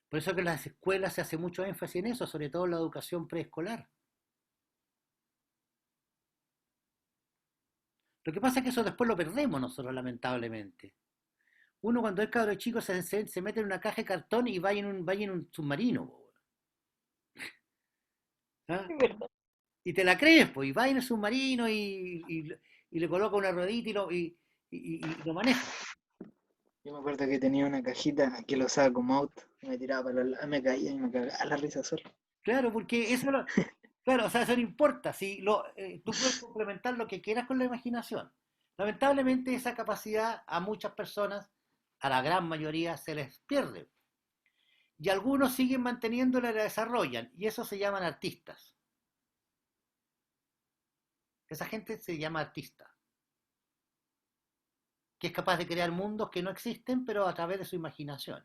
Por eso que en las escuelas se hace mucho énfasis en eso, sobre todo en la educación preescolar. Lo que pasa es que eso después lo perdemos nosotros, lamentablemente. Uno cuando es cabro chico se mete en una caja de cartón y va en un submarino, po, ¿ah? Es verdad. Y te la crees, pues, y va en el submarino y le coloca una ruedita y lo maneja. Yo me acuerdo que tenía una cajita que lo usaba como auto, y me tiraba para los lados, me caía y me cagaba la risa solo. Claro, porque claro, o sea, eso no importa. Si tú puedes complementar lo que quieras con la imaginación. Lamentablemente esa capacidad a muchas personas, a la gran mayoría, se les pierde. Y algunos siguen manteniéndola y la desarrollan. Y eso se llaman artistas. Esa gente se llama artista. Que es capaz de crear mundos que no existen, pero a través de su imaginación.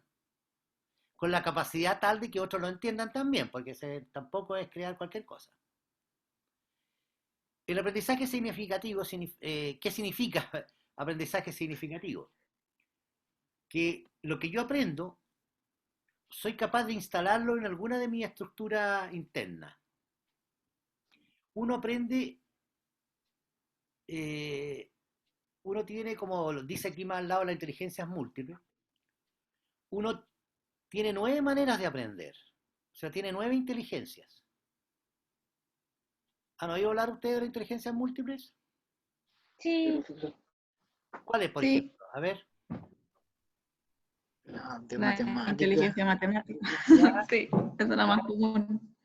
Con la capacidad tal de que otros lo entiendan también, porque tampoco es crear cualquier cosa. El aprendizaje significativo, ¿qué significa aprendizaje significativo? Que lo que yo aprendo, soy capaz de instalarlo en alguna de mis estructuras internas. Uno aprende, eh, uno tiene, como dice aquí más al lado, las inteligencias múltiples. Uno tiene 9 maneras de aprender. O sea, tiene 9 inteligencias. ¿Han oído hablar ustedes de las inteligencias múltiples? Sí, ¿Cuáles, por sí, ejemplo? A ver. La de la matemática. inteligencia matemática. ¿Ya? Sí, esa es la más común.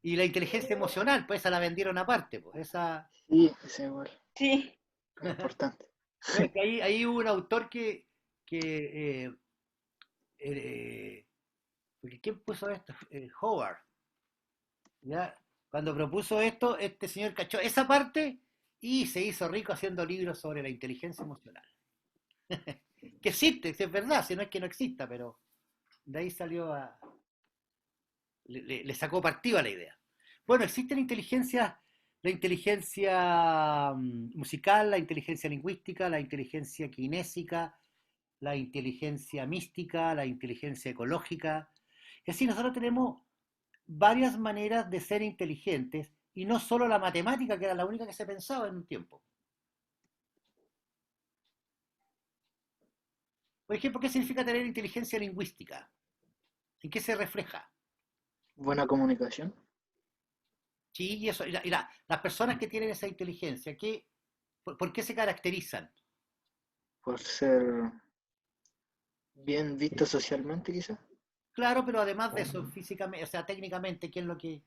Y la inteligencia emocional, pues esa la vendieron aparte, pues esa. Sí, ese igual, Sí. es importante. No, es que ahí hubo un autor que porque ¿quién puso esto? Howard, ¿ya? Cuando propuso esto, este señor cachó esa parte y se hizo rico haciendo libros sobre la inteligencia emocional. Que existe, es verdad, si no es que no exista, pero de ahí le sacó partido a la idea. Bueno, existe la inteligencia musical, la inteligencia lingüística, la inteligencia kinésica, la inteligencia mística, la inteligencia ecológica. Es decir, nosotros tenemos varias maneras de ser inteligentes y no solo la matemática, que era la única que se pensaba en un tiempo. Por ejemplo, ¿qué significa tener inteligencia lingüística? ¿En qué se refleja? Buena comunicación, Sí, y eso, las personas que tienen esa inteligencia, ¿por qué se caracterizan? por ser bien visto socialmente quizás. Claro, pero además de eso, físicamente, o sea, técnicamente, ¿qué es lo que...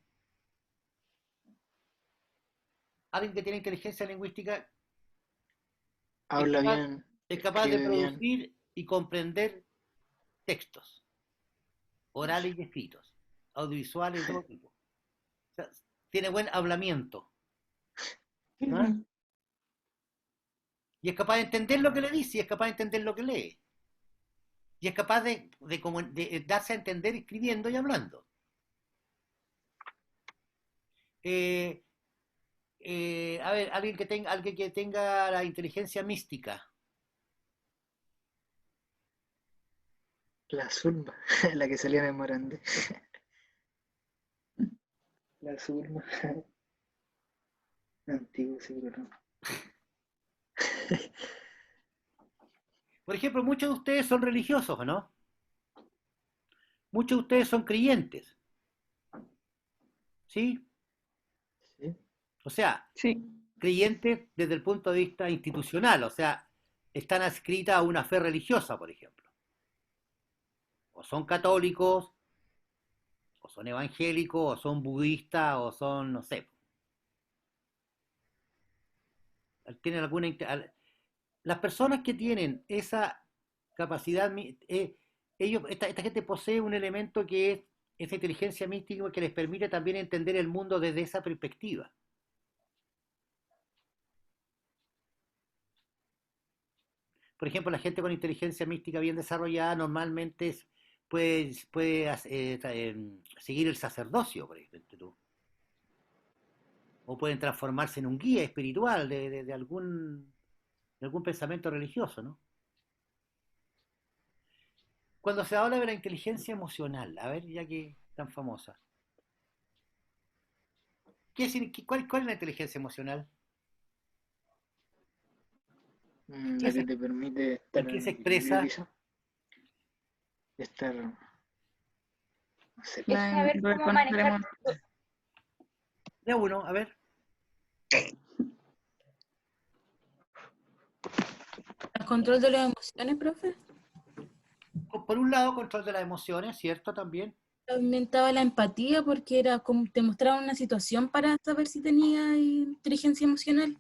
Alguien que tiene inteligencia lingüística es Habla capaz, bien, es capaz de escribe bien. producir y comprender textos, orales y escritos, audiovisuales de todo tipo. O sea, tiene buen hablamiento, ¿no? Y es capaz de entender lo que le dice, y es capaz de entender lo que lee. Y es capaz de darse a entender escribiendo y hablando. Eh, a ver, alguien que tenga la inteligencia mística. La Zulma, la que salía en el Morandé. La Zulma. Antiguo ese programa. Por ejemplo, muchos de ustedes son religiosos, ¿o no? Muchos de ustedes son creyentes, ¿sí? Sí, O sea, Sí. creyentes desde el punto de vista institucional, o sea, están adscritas a una fe religiosa, por ejemplo. O son católicos, o son evangélicos, o son budistas, o son, no sé, tienen alguna... Las personas que tienen esa capacidad esta gente posee un elemento que es esa inteligencia mística que les permite también entender el mundo desde esa perspectiva. Por ejemplo, la gente con inteligencia mística bien desarrollada normalmente puede seguir el sacerdocio, por ejemplo, o pueden transformarse en un guía espiritual de algún pensamiento religioso, ¿no? Cuando se habla de la inteligencia emocional, a ver, ya que es tan famosa, ¿cuál es la inteligencia emocional? ¿En qué La que se, te permite en estar qué se libre, expresa? quizá, estar, no sé. Es saber cómo Reconocer manejar. De uno, a ver. ¿El control de las emociones, profe? Por un lado, control de las emociones, ¿cierto? También. Aumentaba la empatía porque era como te mostraban una situación para saber si tenía inteligencia emocional.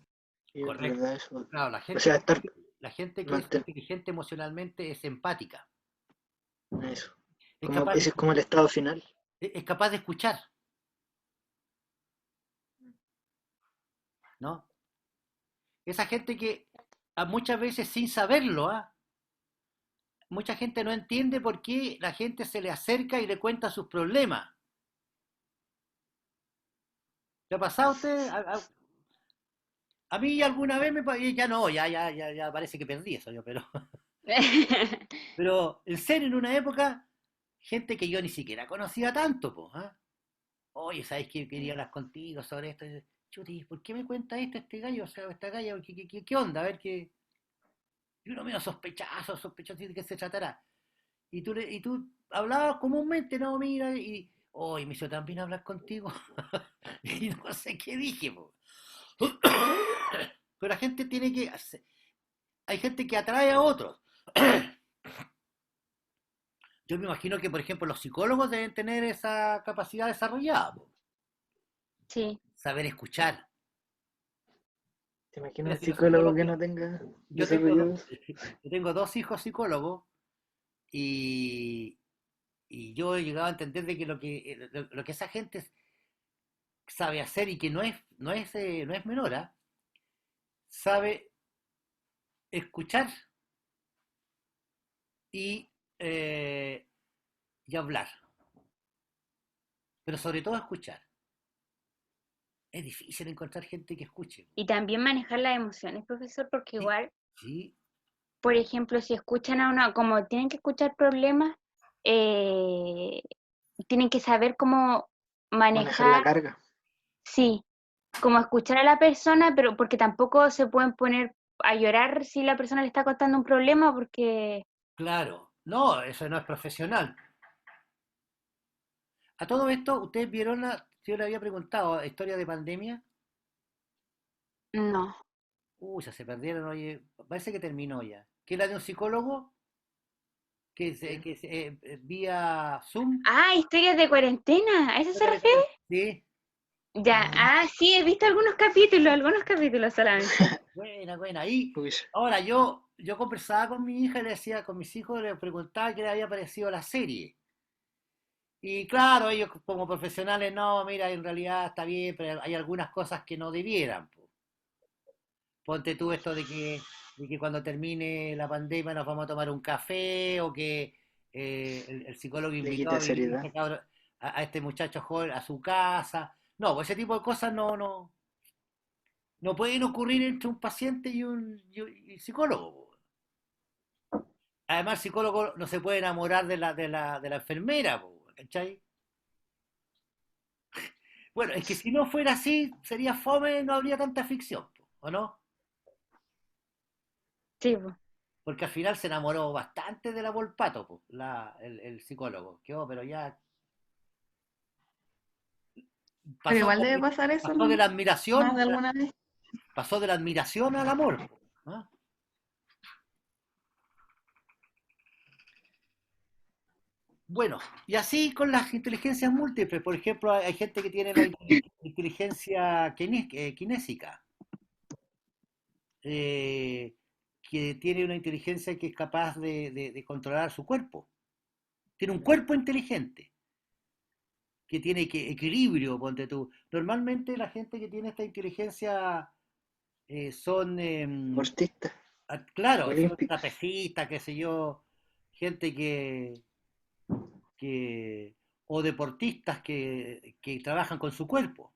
Sí, es Correcto. verdad eso. Claro, O sea, estar, la gente que es mantener inteligente emocionalmente es empática. eso. Es Como, capaz ese es como el estado final. es capaz de escuchar, ¿no? Esa gente que muchas veces sin saberlo, ¿ah? Mucha gente no entiende por qué la gente se le acerca y le cuenta sus problemas. ¿Le ha pasado a usted? A mí alguna vez ya no, ya parece que perdí eso yo, pero en serio, en una época, gente que yo ni siquiera conocía tanto, pues, ¿ah? Oye, ¿sabes qué? Quería hablar contigo sobre esto. Y, chuti, ¿por qué me cuenta esto este gallo? O sea, esta galla, ¿qué onda? A ver qué. Y uno medio sospechoso de qué se tratará. Y tú hablabas comúnmente, no, mira, y hoy me hizo también hablar contigo. Y no sé qué dije, po. Pero la gente tiene que. Hay gente que atrae a otros. Yo me imagino que, por ejemplo, los psicólogos deben tener esa capacidad desarrollada, po. Sí. Saber escuchar. ¿Te imaginas Mira, un si los psicólogo psicólogos. que no tenga Yo tengo, desarrollados? yo tengo dos hijos psicólogos y, y yo he llegado a entender de que lo que esa gente sabe hacer y que no es menor, ¿ah? Sabe escuchar y, eh, y hablar, pero sobre todo escuchar. Es difícil encontrar gente que escuche. Y también manejar las emociones, profesor, porque Sí, igual, sí, por ejemplo, si escuchan a una, como tienen que escuchar problemas, eh, tienen que saber cómo Manejar la manejar, carga. sí, como escuchar a la persona, pero porque tampoco se pueden poner a llorar si la persona le está contando un problema, porque claro. No, eso no es profesional. A todo esto, ¿ustedes vieron yo le había preguntado, historia de pandemia? no. Uy, ya se perdieron, oye, parece que terminó ya. Que era de un psicólogo vía Zoom. Ah, historias de cuarentena, ¿a eso se refiere? Sí, Ya, sí, he visto algunos capítulos solamente. buena, buena. Ahí, Uy, ahora yo conversaba con mi hija y le decía, con mis hijos, le preguntaba qué le había parecido la serie. Y claro, ellos como profesionales, no, mira, en realidad está bien, pero hay algunas cosas que no debieran, po. Ponte tú esto de que cuando termine la pandemia nos vamos a tomar un café o que el psicólogo le invitó a quita vivir seriedad. a este muchacho joven a su casa. No, pues ese tipo de cosas no pueden ocurrir entre un paciente y un psicólogo, po. Además, el psicólogo no se puede enamorar de la enfermera, po, ¿cachai? Bueno, es que si no fuera así, sería fome, no habría tanta ficción, po, ¿o no? Sí, po. Porque al final se enamoró bastante de la Volpato, po, el psicólogo. Quedó, pero ya Pero pasó, igual debe pasar eso, pasó de ¿no? la Más admiración, de alguna vez. pasó de la admiración al amor, po, ¿no? Bueno, y así con las inteligencias múltiples. Por ejemplo, hay gente que tiene la inteligencia kinésica, eh, que tiene una inteligencia que es capaz de controlar su cuerpo. Tiene un cuerpo inteligente, que tiene equilibrio, ponte tú. Normalmente la gente que tiene esta inteligencia son, Deportista, claro, son olímpico. trapecistas, qué sé yo, gente que o deportistas que trabajan con su cuerpo.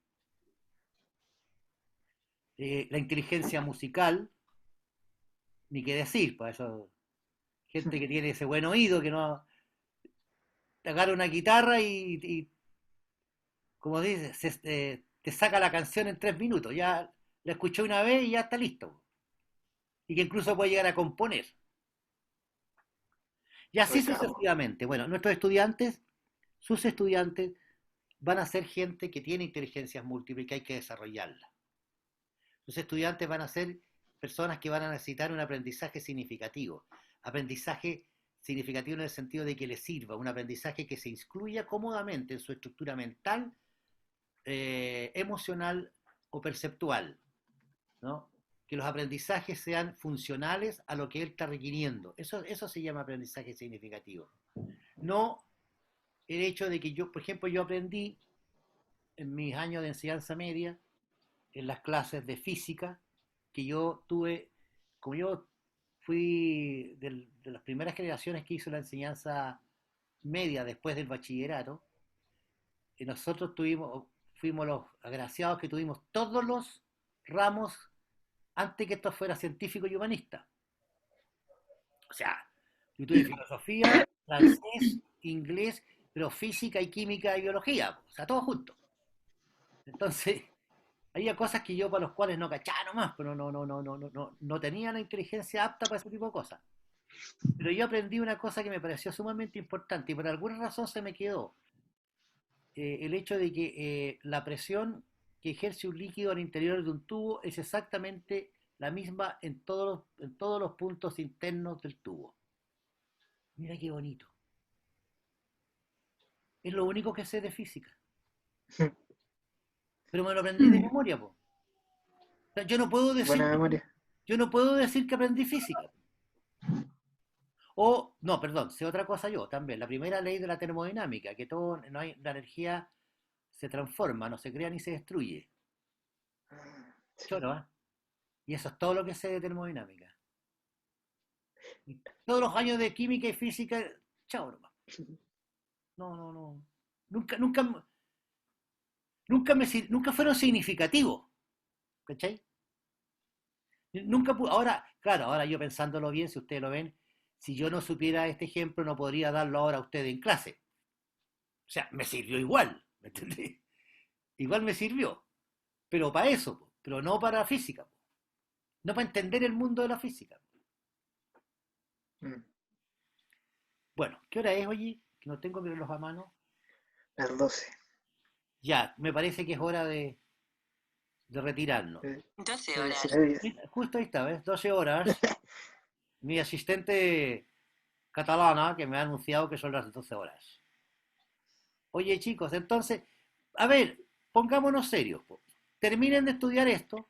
La inteligencia musical, ni qué decir, para eso, gente que tiene ese buen oído, que no te agarra una guitarra y como dices, te saca la canción en 3 minutos, ya la escuchó una vez y ya está listo. Y que incluso puede llegar a componer. Y así Recabo. sucesivamente. Bueno, sus estudiantes, van a ser gente que tiene inteligencias múltiples y que hay que desarrollarla. Sus estudiantes van a ser personas que van a necesitar un aprendizaje significativo. Aprendizaje significativo en el sentido de que les sirva, un aprendizaje que se incluya cómodamente en su estructura mental, emocional o perceptual, ¿no? Que los aprendizajes sean funcionales a lo que él está requiriendo. Eso se llama aprendizaje significativo. No el hecho de que yo, por ejemplo, yo aprendí en mis años de enseñanza media, en las clases de física, que yo tuve, como yo fui de las primeras generaciones que hizo la enseñanza media después del bachillerato, y nosotros fuimos los agraciados que tuvimos todos los ramos antes que esto fuera científico y humanista. O sea, yo tuve filosofía, francés, inglés, pero física y química y biología, o sea, todo junto. Entonces, había cosas que yo para los cuales no cachaba nomás, pero no tenía la inteligencia apta para ese tipo de cosas. Pero yo aprendí una cosa que me pareció sumamente importante y por alguna razón se me quedó. El hecho de que la presión que ejerce un líquido al interior de un tubo es exactamente la misma en todos los puntos internos del tubo. Mira qué bonito. Es lo único que sé de física. Pero me lo aprendí de memoria, po. O sea, Buena memoria. yo no puedo decir que aprendí física. O, no, perdón, sé otra cosa yo también. La primera ley de la termodinámica, que todo, no hay, la energía se transforma, no se crea ni se destruye. Sí. Choro, ¿eh? Y eso es todo lo que sé de termodinámica. Y todos los años de química y física, chao nomás. No. Nunca, nunca, nunca fueron significativos. ¿Cachai? Ahora, claro, ahora yo pensándolo bien, si ustedes lo ven, si yo no supiera este ejemplo, no podría darlo ahora a ustedes en clase. O sea, me sirvió igual, ¿me entendés? Igual me sirvió, pero para eso, pero no para física, no para entender el mundo de la física. Mm. Bueno, ¿qué hora es, oye? Que no tengo mi reloj a mano. Las 12. Ya, me parece que es hora de retirarnos. 12 de horas. decir adiós. Justo ahí está, ¿ves? 12 horas. Mi asistente catalana que me ha anunciado que son las 12 horas. Oye, chicos, entonces, a ver, pongámonos serios, po. Terminen de estudiar esto.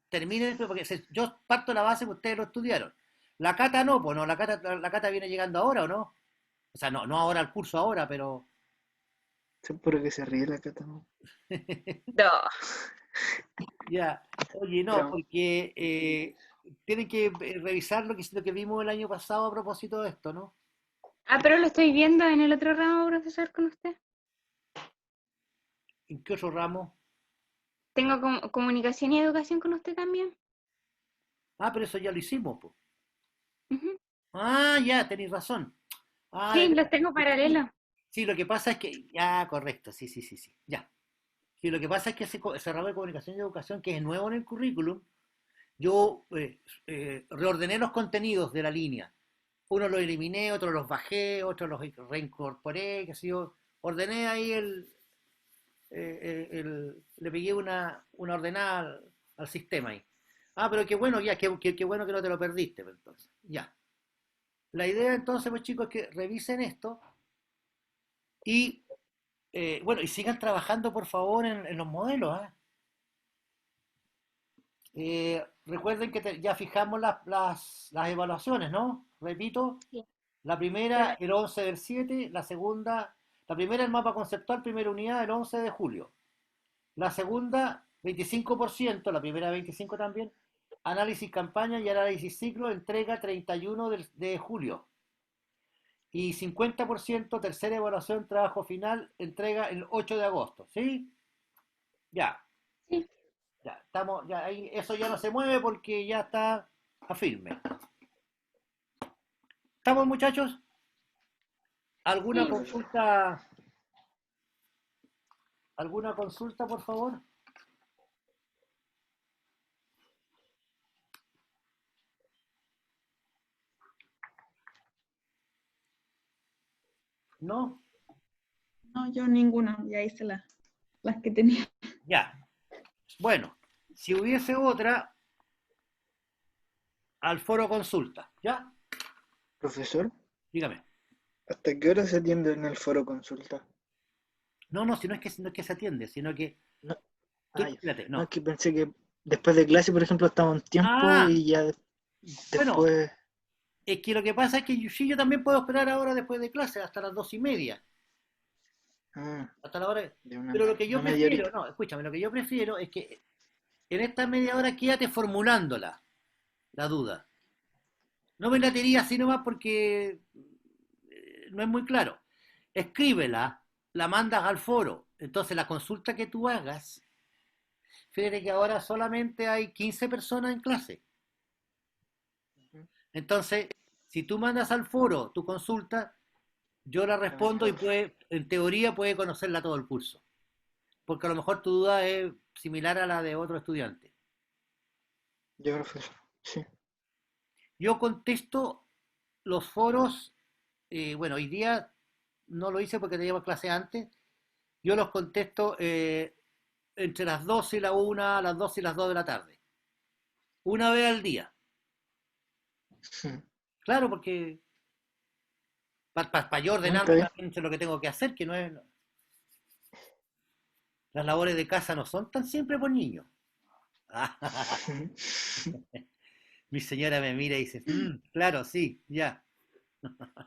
Terminen esto, porque yo parto de la base que ustedes lo estudiaron. La cata no, pues no, la cata viene llegando ahora, ¿o no? O sea, no ahora al curso ahora, pero. Seguro que se ríe la cata, ¿no? No. Ya, oye, no, Pero, porque tienen que revisar lo que vimos el año pasado a propósito de esto, ¿no? Ah, pero lo estoy viendo en el otro ramo, profesor, con usted. ¿En qué otro ramo? Tengo comunicación y educación con usted también. Ah, pero eso ya lo hicimos, pues. Ujú. Ah, ya, tenéis razón. Ah, Sí, de los veras. tengo paralelos. Sí, lo que pasa es que. Ya, correcto, sí, ya. Sí, lo que pasa es que ese ramo de comunicación y educación, que es nuevo en el currículum, yo reordené los contenidos de la línea. Uno los eliminé, otros los bajé, otros los reincorporé, qué sé yo. Ordené ahí le pegué una ordenada al sistema ahí. Ah, pero qué bueno, ya, qué bueno que no te lo perdiste, pues, entonces. Ya. La idea entonces, pues chicos, es que revisen esto y, bueno, y sigan trabajando, por favor, en los modelos, ¿eh? Recuerden que ya fijamos las evaluaciones, ¿no? Repito, Sí. La primera, el 11 del 7, la segunda, la primera, el mapa conceptual, primera unidad, el 11 de julio. La segunda, 25%, la primera 25 también, análisis campaña y análisis ciclo, entrega 31 de julio. Y 50%, tercera evaluación, trabajo final, entrega el 8 de agosto. ¿Sí? Ya, Sí. ya, estamos, ya ahí, eso ya no se mueve porque ya está a firme. ¿Estamos, muchachos? ¿Alguna Sí. consulta? ¿Alguna consulta, por favor? ¿No? No, yo ninguna, ya hice las que tenía. Ya. Bueno, si hubiese otra, al foro consulta. ¿Ya? Profesor, Dígame. ¿hasta qué hora se atiende en el foro consulta? No, no, si no es que, no es que se atiende, sino que No, tú, ya. espérate, No, es no. que pensé que después de clase, por ejemplo, estaba un tiempo Ah, y ya bueno, después. es que lo que pasa es que yo también puedo esperar ahora después de clase hasta las 2:30, Ah, hasta la hora. de Pero lo que yo una media prefiero, horita. no, escúchame, lo que yo prefiero es que en esta media hora quédate formulándola, la duda. No me la diría así nomás porque no es muy claro. Escríbela, la mandas al foro. Entonces la consulta que tú hagas, fíjate que ahora solamente hay 15 personas en clase. Entonces, si tú mandas al foro tu consulta, yo la respondo y puede, en teoría puede conocerla todo el curso. Porque a lo mejor tu duda es similar a la de otro estudiante. Ya, profesor. Sí. Yo contesto los foros, bueno, hoy día no lo hice porque teníamos clase antes. Yo los contesto entre las 12 y la 1, las 12 y las 2 de la tarde. Una vez al día. Claro, porque para yo No, está ordenarme bien. también sé lo que tengo que hacer, que no es. Las labores de casa no son tan simples por niños. Mi señora me mira y dice, claro, sí, ya.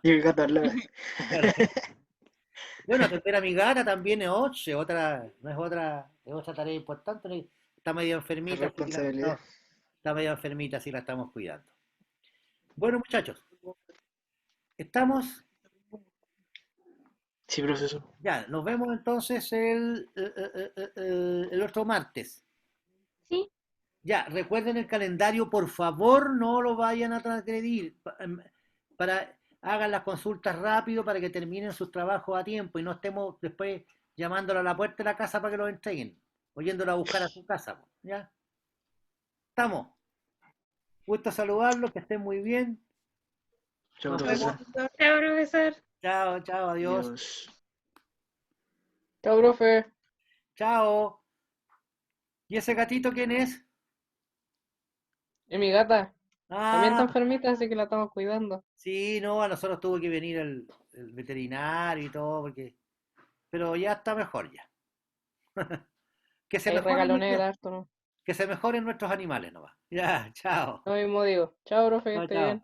Y el gato al lado. Claro. Bueno, atender a mi gata también es otra, no es otra, es otra tarea importante. ¿No? Está medio La enfermita, así que responsabilidad. está medio enfermita, así la estamos cuidando. Bueno, muchachos, estamos, Sí, profesor. ya, nos vemos entonces el otro martes. Sí. Ya, recuerden el calendario, por favor, no lo vayan a transgredir. Hagan las consultas rápido para que terminen sus trabajos a tiempo y no estemos después llamándolo a la puerta de la casa para que los entreguen, o yéndolo a buscar a su casa. ¿Ya? Estamos. Gusto saludarlos, que estén muy bien. Chao, Nos profesor. vemos. Chao, profesor. Chao, chao, adiós. Adiós. Chao, profe. Chao. ¿Y ese gatito quién es? Y mi gata también está Ah, enfermita, así que la estamos cuidando. sí, no, a nosotros tuvo que venir el veterinario y todo, pero ya está mejor ya. Que se Ahí mejoren regalonera harto, ¿no? que se mejoren nuestros animales nomás. Ya, chao. Lo mismo digo. Chao, profe, que Chao, esté chao. bien.